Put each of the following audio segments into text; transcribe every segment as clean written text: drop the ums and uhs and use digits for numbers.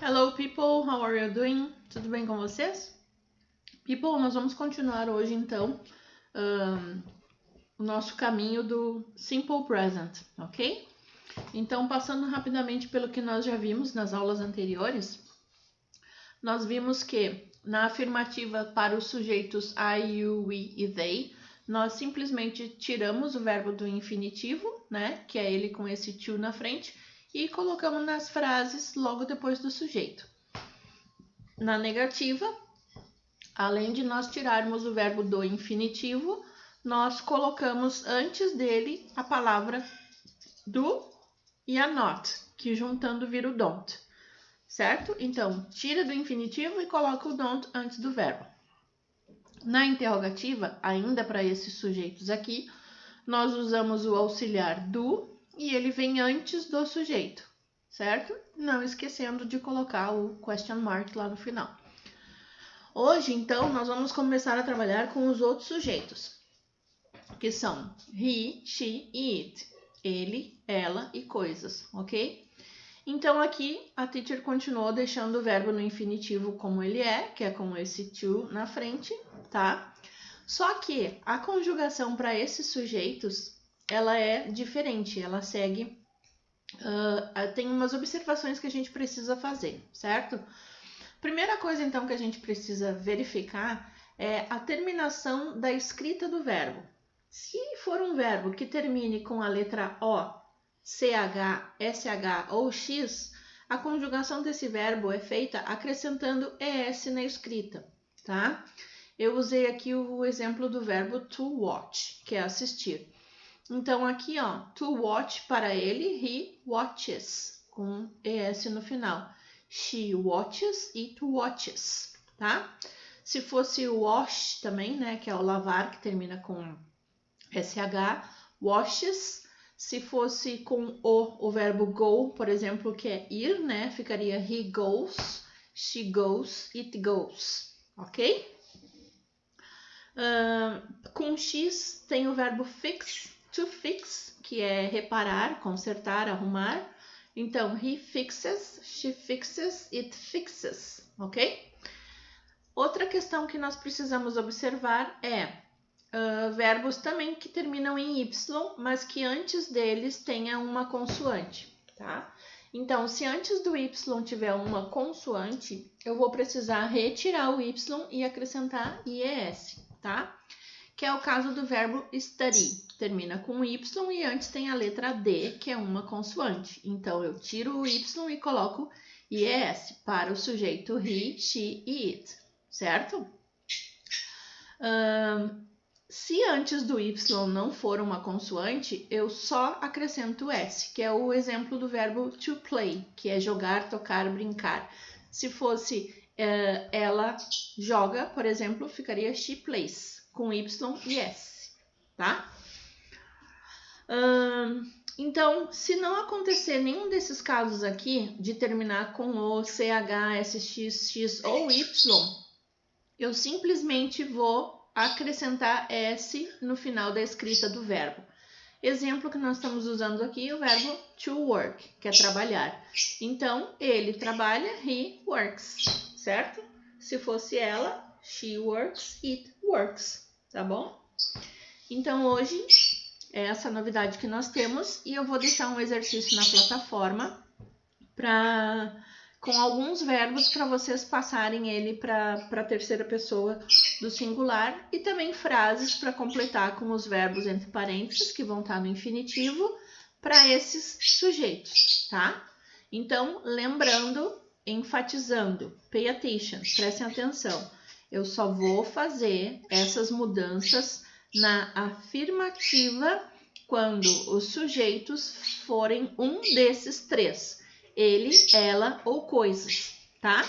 Hello people, how are you doing? Tudo bem com vocês? People, nós vamos continuar hoje então o nosso caminho do Simple Present, ok? Então, passando rapidamente pelo que nós já vimos nas aulas anteriores, nós vimos que na afirmativa para os sujeitos I, you, we e they, nós simplesmente tiramos o verbo do infinitivo, né? Que é ele com esse to na frente, e colocamos nas frases logo depois do sujeito. Na negativa, além de nós tirarmos o verbo do infinitivo, nós colocamos antes dele a palavra do e a not, que juntando vira o don't, certo? Então, tira do infinitivo e coloca o don't antes do verbo. Na interrogativa, ainda para esses sujeitos aqui, nós usamos o auxiliar do e ele vem antes do sujeito, certo? Não esquecendo de colocar o question mark lá no final. Hoje, então, nós vamos começar a trabalhar com os outros sujeitos, que são he, she e it. Ele, ela e coisas, ok? Então, aqui, a teacher continuou deixando o verbo no infinitivo como ele é, que é com esse to na frente, tá? Só que a conjugação para esses sujeitos, ela é diferente, ela segue... tem umas observações que a gente precisa fazer, certo? Primeira coisa, então, que a gente precisa verificar é a terminação da escrita do verbo. Se for um verbo que termine com a letra O, CH, SH ou X, a conjugação desse verbo é feita acrescentando ES na escrita, tá? Eu usei aqui o exemplo do verbo to watch, que é assistir. Então, aqui, ó, to watch para ele, he watches, com ES no final. She watches, it watches, tá? Se fosse wash também, né, que é o lavar, que termina com SH, washes. Se fosse com o verbo go, por exemplo, que é ir, né, ficaria he goes, she goes, it goes, ok? Com X tem o verbo fix, to fix, que é reparar, consertar, arrumar. Então, he fixes, she fixes, it fixes, ok? Outra questão que nós precisamos observar é verbos também que terminam em Y, mas que antes deles tenha uma consoante, tá? Então, se antes do Y tiver uma consoante, eu vou precisar retirar o Y e acrescentar IES, tá? Que é o caso do verbo study, termina com Y e antes tem a letra D, que é uma consoante. Então, eu tiro o Y e coloco IES para o sujeito he, she e it, certo? Se antes do Y não for uma consoante, eu só acrescento S, que é o exemplo do verbo to play, que é jogar, tocar, brincar. Se fosse ela joga, por exemplo, ficaria she plays, com Y e S, tá? Então, se não acontecer nenhum desses casos aqui, de terminar com o, CH, SX, X ou Y, eu simplesmente vou acrescentar S no final da escrita do verbo. Exemplo que nós estamos usando aqui, o verbo to work, que é trabalhar. Então, ele trabalha, he works, certo? Se fosse ela, she works, it works, tá bom? Então, hoje é essa novidade que nós temos e eu vou deixar um exercício na plataforma com alguns verbos para vocês passarem ele para a terceira pessoa do singular e também frases para completar com os verbos entre parênteses que vão estar no infinitivo para esses sujeitos, tá? Então, lembrando, enfatizando, pay attention, prestem atenção. Eu só vou fazer essas mudanças na afirmativa quando os sujeitos forem um desses três. Ele, ela ou coisas, tá?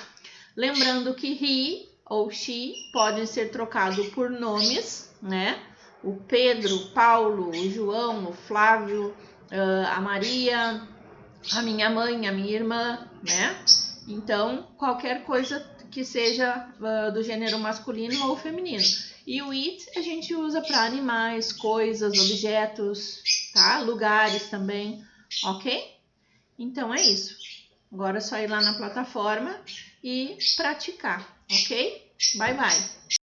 Lembrando que he ou she podem ser trocados por nomes, né? O Pedro, o Paulo, o João, o Flávio, a Maria, a minha mãe, a minha irmã, né? Então, qualquer coisa que seja do gênero masculino ou feminino. E o it a gente usa para animais, coisas, objetos, tá? Lugares também, ok? Então, é isso. Agora é só ir lá na plataforma e praticar, ok? Bye, bye!